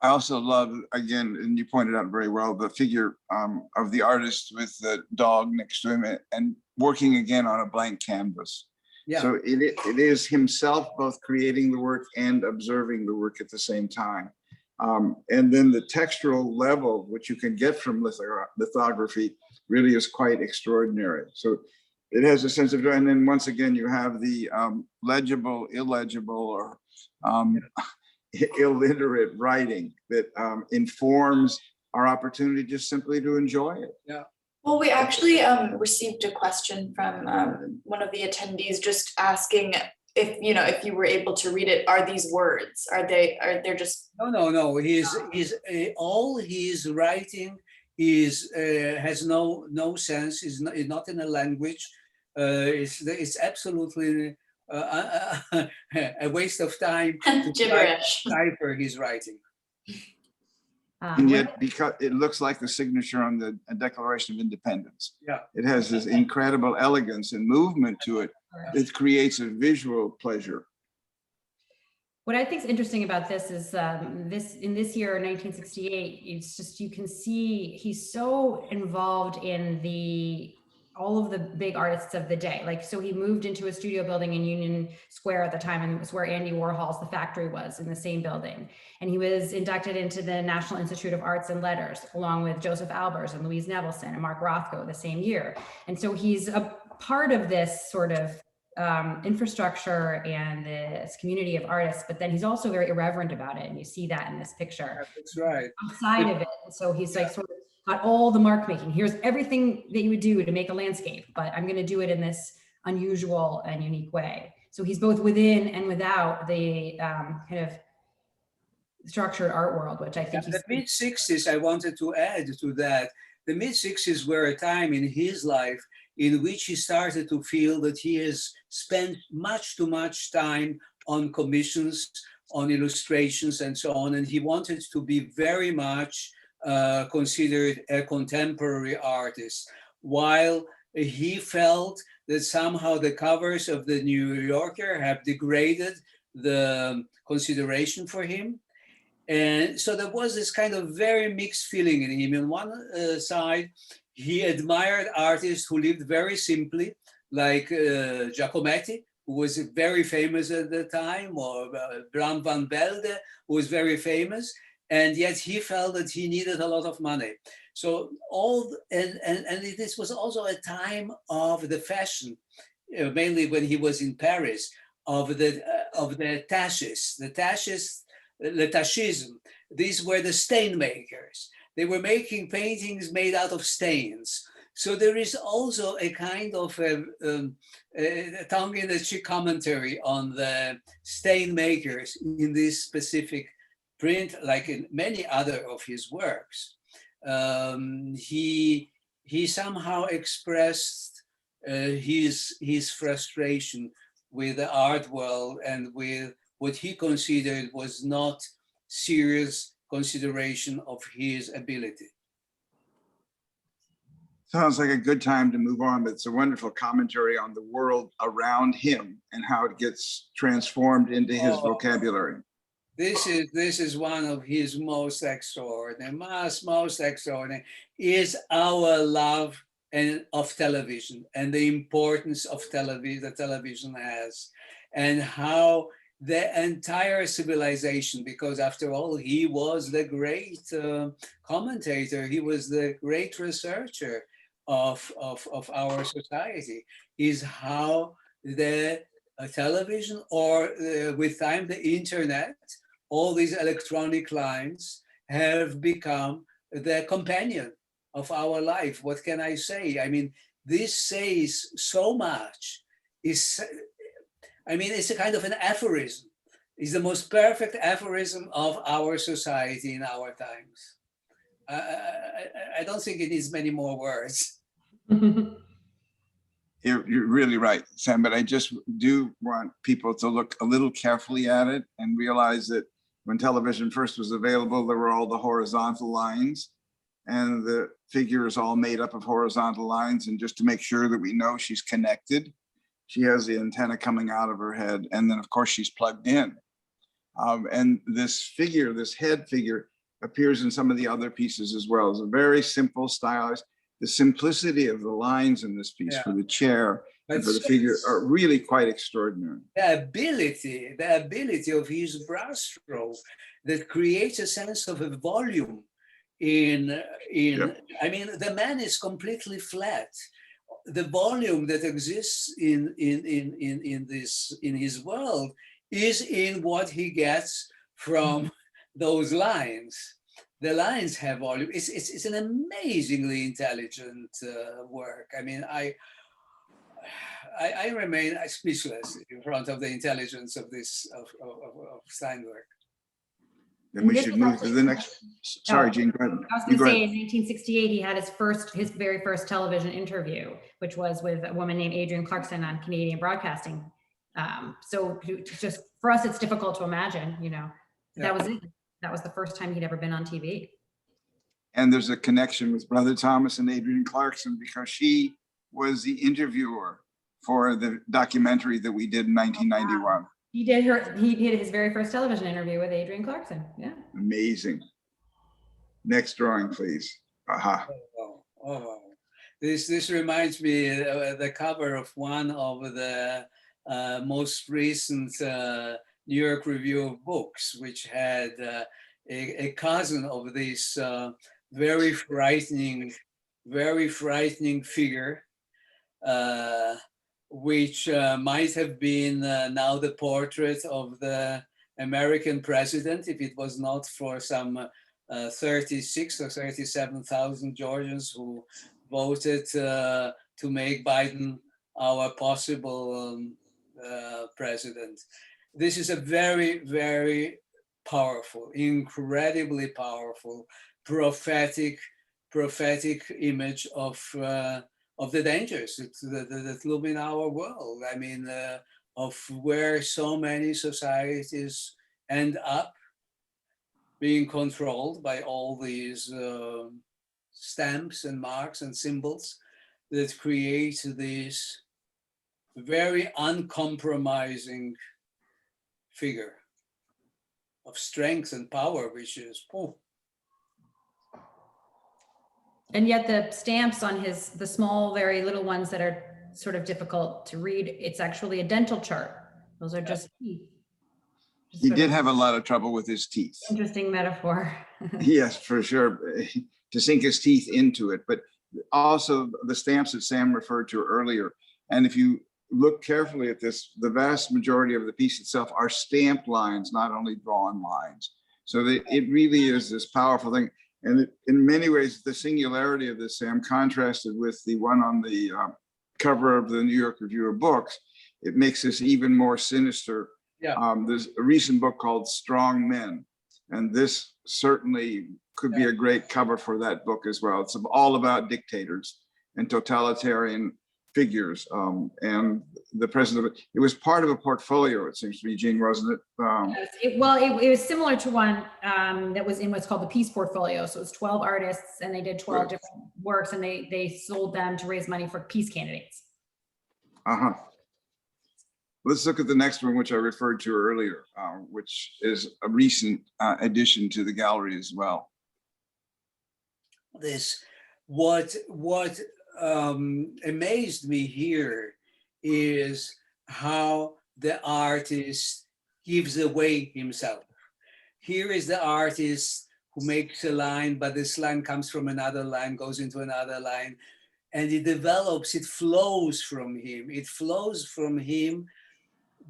I also love, again, and you pointed out very well, the figure of the artist with the dog next to him and working again on a blank canvas. Yeah. So it is himself both creating the work and observing the work at the same time. And then the textural level, which you can get from lithography, really is quite extraordinary. So it has a sense of joy. And then once again, you have the legible, illegible, or illiterate writing that informs our opportunity just simply to enjoy it. Yeah. Well, we actually received a question from one of the attendees just asking if you were able to read it, are these words? Are they just? No. All his writing has no sense. Is not in a language. It's absolutely a waste of time to decipher his writing. And yet, because it looks like the signature on the Declaration of Independence. Yeah. It has this incredible elegance and movement to it. It creates a visual pleasure. What I think is interesting about this is in this year, 1968, it's just, you can see he's so involved in the all of the big artists of the day. Like, so he moved into a studio building in Union Square at the time, and it was where Andy Warhol's The Factory was, in the same building. And he was inducted into the National Institute of Arts and Letters, along with Joseph Albers and Louise Nevelson and Mark Rothko the same year. And so he's a part of this sort of infrastructure and this community of artists, but then he's also very irreverent about it. And you see that in this picture. That's right. Outside of it. And so he's like sort of got all the mark making. Here's everything that you would do to make a landscape, but I'm going to do it in this unusual and unique way. So he's both within and without the kind of structured art world, which I think the mid-60s, I wanted to add to that. The mid-60s were a time in his life in which he started to feel that he has spent much too much time on commissions, on illustrations and so on. And he wanted to be very much considered a contemporary artist, while he felt that somehow the covers of the New Yorker have degraded the consideration for him. And so there was this kind of very mixed feeling in him. On one side, he admired artists who lived very simply, like Giacometti, who was very famous at the time, or Bram van Velde, who was very famous. And yet he felt that he needed a lot of money. So this was also a time of the fashion, mainly when he was in Paris, of the taches, the tachism. These were the stain makers. They were making paintings made out of stains. So there is also a kind of a tongue-in-cheek commentary on the stain makers in this specific print, like in many other of his works. He somehow expressed his frustration with the art world and with what he considered was not serious consideration of his ability. Sounds like a good time to move on, but it's a wonderful commentary on the world around him and how it gets transformed into his vocabulary. This is one of his most extraordinary, most extraordinary, is our love of television and the importance of television that television has, and how the entire civilization, because after all, he was the great commentator, he was the great researcher of our society, is how the television, or with time the internet, all these electronic lines have become the companion of our life. What can I say? I mean, this says so much. It's a kind of an aphorism. It's the most perfect aphorism of our society in our times. I don't think it needs many more words. You're really right, Sam, but I just do want people to look a little carefully at it and realize that when television first was available, there were all the horizontal lines, and the figure is all made up of horizontal lines. And just to make sure that we know she's connected, she has the antenna coming out of her head, and then of course she's plugged in. And this figure, this head figure, appears in some of the other pieces as well. It's a very simple stylized. The simplicity of the lines in this piece, for the chair and for the figure, are really quite extraordinary. The ability of his brushstroke that creates a sense of a volume I mean, the man is completely flat. The volume that exists in his world is in what he gets from those lines. The lines have volume. It's an amazingly intelligent work. I mean, I remain speechless in front of the intelligence of this of Steinberg. Then we should move to the next. Sorry, Jeanne, go ahead. I was going to say, in 1968, he had his very first television interview, which was with a woman named Adrienne Clarkson on Canadian Broadcasting. So just for us, it's difficult to imagine, that was it. That was the first time he'd ever been on TV. And there's a connection with Brother Thomas and Adrienne Clarkson, because she was the interviewer for the documentary that we did in 1991. Wow. He did his very first television interview with Adrienne Clarkson. Yeah. Amazing. Next drawing, please. Aha. Oh. This reminds me the cover of one of the most recent New York Review of Books, which had a cousin of this very frightening figure, which might have been now the portrait of the American president if it was not for some 36 or 37,000 Georgians who voted to make Biden our possible president. This is a very, very powerful, incredibly powerful, prophetic image of the dangers that loom in our world. I mean, of where so many societies end up being controlled by all these stamps and marks and symbols that create this very uncompromising figure of strength and power, which is, oh. And yet the stamps on the small, very little ones that are sort of difficult to read, it's actually a dental chart. Those are just teeth. He did have a lot of trouble with his teeth. Interesting metaphor. Yes, for sure, to sink his teeth into it, but also the stamps that Sam referred to earlier. And if you look carefully at this, the vast majority of the piece itself are stamped lines, not only drawn lines. So it really is this powerful thing. And in many ways, the singularity of this, Sam, contrasted with the one on the cover of the New York Review of Books, it makes this even more sinister. Yeah. There's a recent book called Strong Men, and this certainly could be a great cover for that book as well. It's all about dictators and totalitarian figures, and the president. It was part of a portfolio, it seems to be, Jeanne, wasn't it? It was similar to one that was in what's called the Peace Portfolio. So it was 12 artists, and they did 12 different works, and they sold them to raise money for peace candidates. Uh-huh. Let's look at the next one, which I referred to earlier, which is a recent addition to the gallery as well. What amazed me here is how the artist gives away himself. Here is the artist who makes a line, but this line comes from another line, goes into another line, and it develops, it flows from him. It flows from him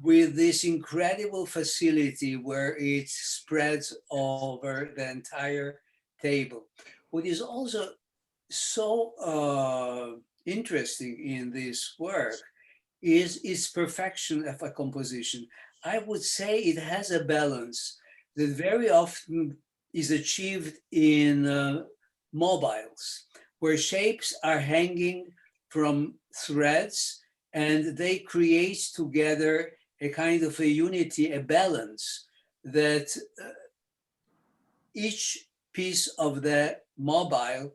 with this incredible facility where it spreads over the entire table. What is also so interesting in this work is its perfection of a composition. I would say it has a balance that very often is achieved in mobiles, where shapes are hanging from threads and they create together a kind of a unity, a balance that each piece of the mobile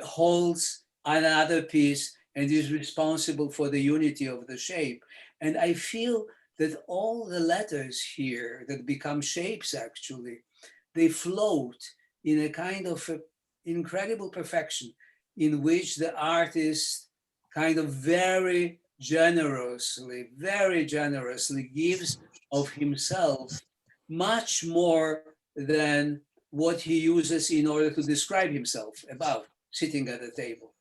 holds another piece and is responsible for the unity of the shape. And I feel that all the letters here that become shapes, actually, they float in a kind of incredible perfection in which the artist kind of very generously gives of himself much more than what he uses in order to describe himself about sitting at a table.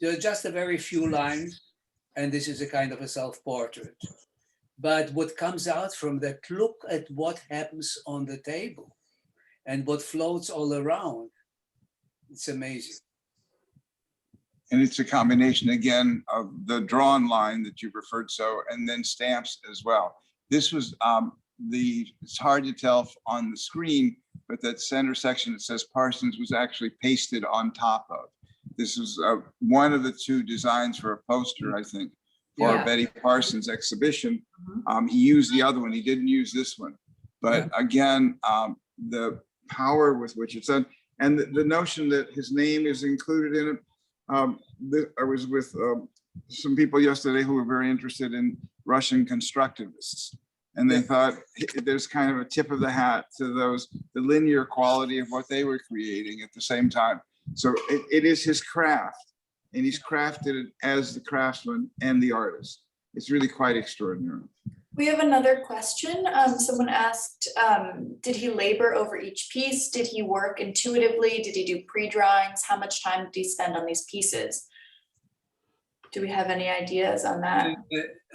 There are just a very few lines, and this is a kind of a self-portrait. But what comes out from that, look at what happens on the table and what floats all around. It's amazing. And it's a combination, again, of the drawn line that you referred to, and then stamps as well. This was it's hard to tell on the screen, but that center section that says Parsons was actually pasted on top of. This was one of the two designs for a poster, I think, for Betty Parsons exhibition. He used the other one. He didn't use this one. But again, the power with which it's done, and the notion that his name is included in it. I was with some people yesterday who were very interested in Russian constructivists. And they thought there's kind of a tip of the hat to the linear quality of what they were creating at the same time. So it is his craft and he's crafted it as the craftsman and the artist. It's really quite extraordinary. We have another question. Someone asked, did he labor over each piece? Did he work intuitively? Did he do pre-drawings? How much time did he spend on these pieces? Do we have any ideas on that?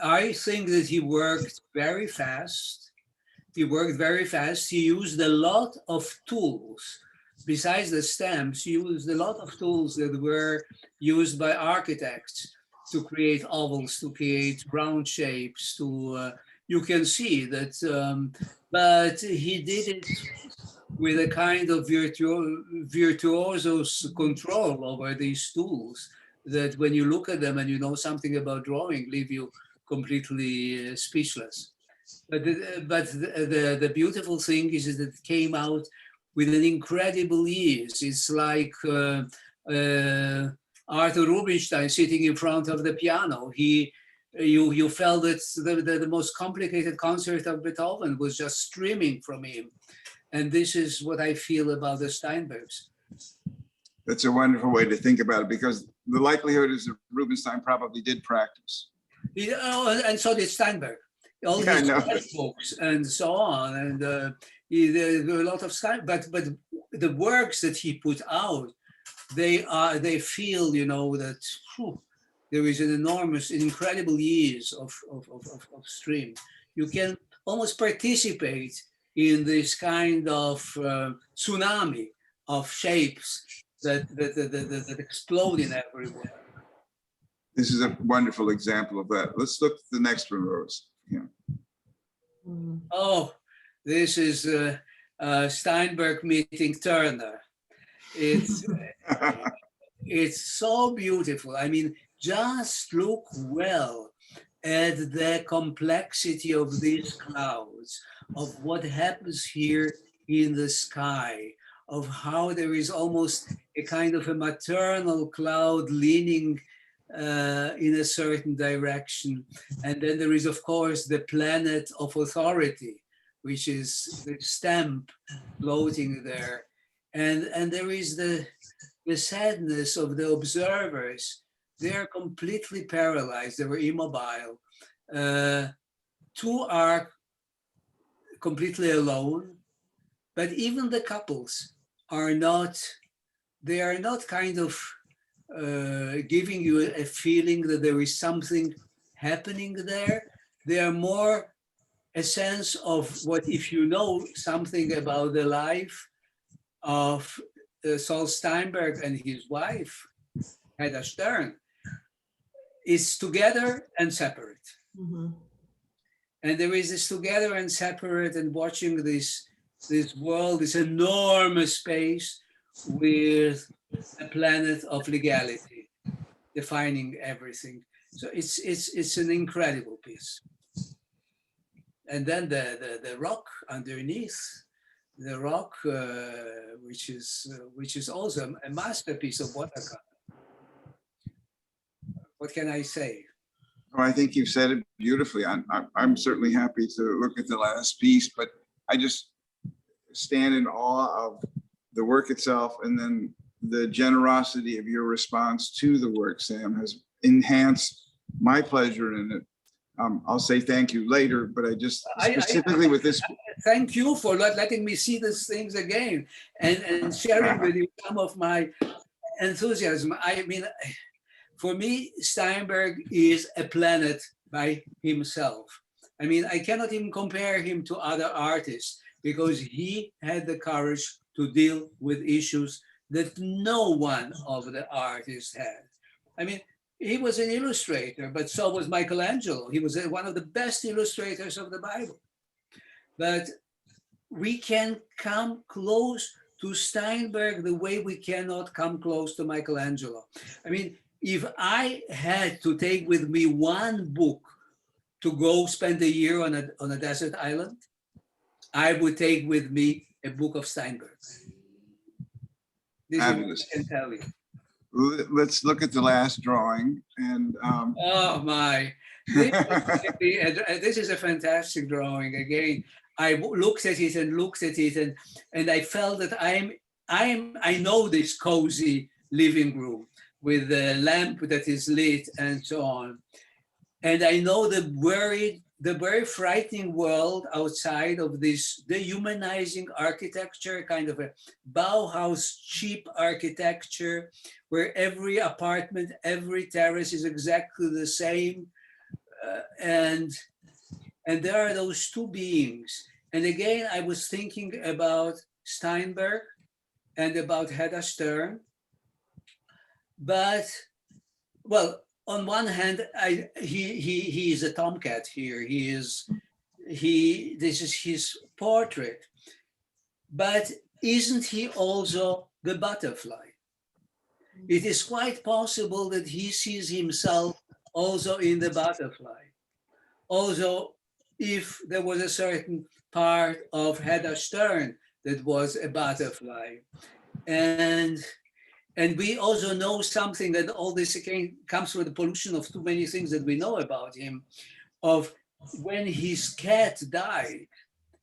I think that he worked very fast. He worked very fast. He used a lot of tools. Besides the stamps, he used a lot of tools that were used by architects to create ovals, to create round shapes, to, you can see that, but he did it with a kind of virtuoso control over these tools that when you look at them and you know something about drawing, leave you completely speechless. But the beautiful thing is that it came out with an incredible ease. It's like Arthur Rubinstein sitting in front of the piano. You felt that the most complicated concert of Beethoven was just streaming from him. And this is what I feel about the Steinbergs. That's a wonderful way to think about it, because the likelihood is that Rubinstein probably did practice. And so did Steinberg. All Yeah, his books and so on. And there were a lot of Steinberg, but the works that he put out, they feel, you know, that there is an enormous, incredible ease of stream. You can almost participate in this kind of tsunami of shapes that explode in everywhere. This is a wonderful example of that. Let's look at the next one, Rose. Yeah. Oh, this is Steinberg meeting Turner. It's so beautiful. I mean, just look well at the complexity of these clouds, of what happens here in the sky, of how there is almost a kind of a maternal cloud leaning in a certain direction. And then there is, of course, the planet of authority, which is the stamp floating there. And there is the sadness of the observers. They're completely paralyzed. They were immobile. Two are completely alone, but even the couples are not, they are not kind of giving you a feeling that there is something happening there. They are more a sense of what, if you know something about the life of Saul Steinberg and his wife, Hedda Stern, is together and separate. Mm-hmm. And there is this together and separate, and watching this world, this enormous space with a planet of legality defining everything. So it's an incredible piece. And then the rock underneath, the rock, which is also a masterpiece of watercolor. What can I say? Oh, I think you've said it beautifully. I'm certainly happy to look at the last piece, but I just stand in awe of the work itself, and then the generosity of your response to the work, Sam, has enhanced my pleasure in it. I'll say thank you later, but I just specifically with this. Thank you for letting me see these things again and sharing with you some of my enthusiasm. I mean, for me, Steinberg is a planet by himself. I mean, I cannot even compare him to other artists because he had the courage to deal with issues that no one of the artists had. I mean, he was an illustrator, but so was Michelangelo. He was one of the best illustrators of the Bible. But we can come close to Steinberg the way we cannot come close to Michelangelo. I mean, if I had to take with me one book to go spend a year on a desert island, I would take with me a book of Steinberg. This is what I can tell you. Let's look at the last drawing. And oh my, this is a fantastic drawing. Again, I looked at it and I felt that I know this cozy living room, with the lamp that is lit and so on. And I know the very frightening world outside of this dehumanizing architecture, kind of a Bauhaus cheap architecture, where every apartment, every terrace is exactly the same. And there are those two beings. And again, I was thinking about Steinberg and about Hedda Stern. But, well, on one hand, he is a tomcat here. This is his portrait. But isn't he also the butterfly? It is quite possible that he sees himself also in the butterfly. Also, if there was a certain part of Hedda Stern that was a butterfly. And we also know something, that all this again comes from the pollution of too many things that we know about him, of when his cat died,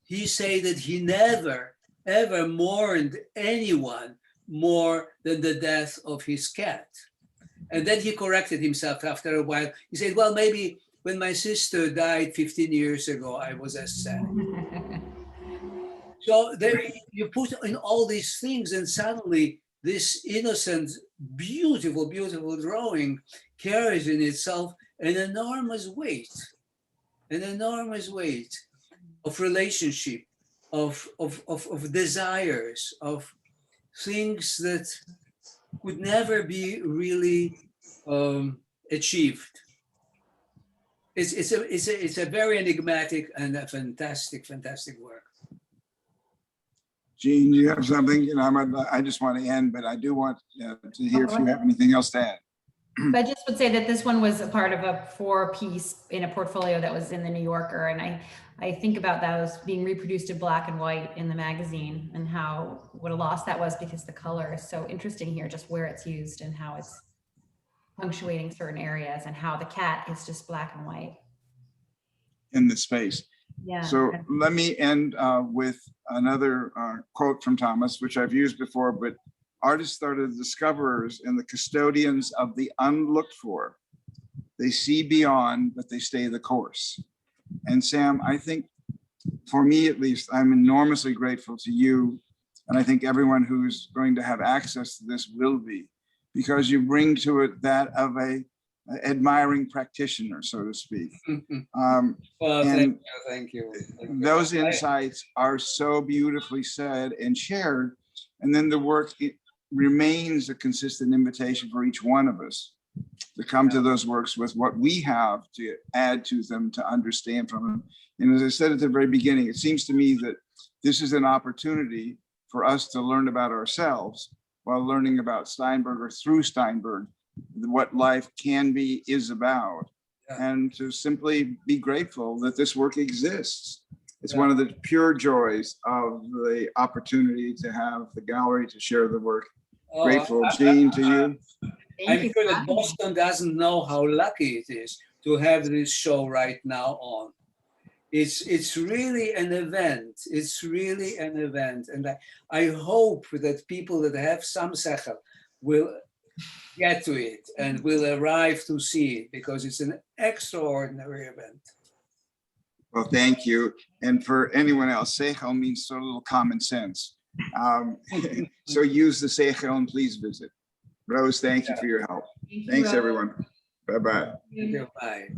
he said that he never, ever mourned anyone more than the death of his cat. And then he corrected himself after a while. He said, well, maybe when my sister died 15 years ago, I was as sad. So there you put in all these things, and suddenly this innocent, beautiful, beautiful drawing carries in itself an enormous weight of relationship, of desires, of things that could never be really achieved. It's a very enigmatic and a fantastic work. Jeanne, you have something? You know, I just want to end, but I do want to hear if you have anything else to add. I just would say that this one was a part of a 4-piece in a portfolio that was in the New Yorker. And I think about those being reproduced in black and white in the magazine, and what a loss that was, because the color is so interesting here, just where it's used and how it's punctuating certain areas, and how the cat is just black and white In the space. Yeah. So let me end with another quote from Thomas, which I've used before, but artists are the discoverers and the custodians of the unlooked for. They see beyond, but they stay the course. And Sam, I think, for me at least, I'm enormously grateful to you, and I think everyone who's going to have access to this will be, because you bring to it that of a admiring practitioner, so to speak. Well, thank you. Those insights are so beautifully said and shared, and then the work remains a consistent invitation for each one of us to come to those works with what we have to add to them, to understand from them. And as I said at the very beginning, it seems to me that this is an opportunity for us to learn about ourselves while learning about Steinberg, or through Steinberg, what life can be, is about, and to simply be grateful that this work exists. It's one of the pure joys of the opportunity to have the gallery to share the work. Grateful, Jeanne, to you. I'm sure that Boston doesn't know how lucky it is to have this show right now on. It's really an event. It's really an event. And I hope that people that have some sechel will get to it and will arrive to see it, because it's an extraordinary event. Well, thank you. And for anyone else, seichel means so little common sense. So use the seichel and please visit. Rose, thank you for your help. Thanks, everyone. Bye-bye. Bye.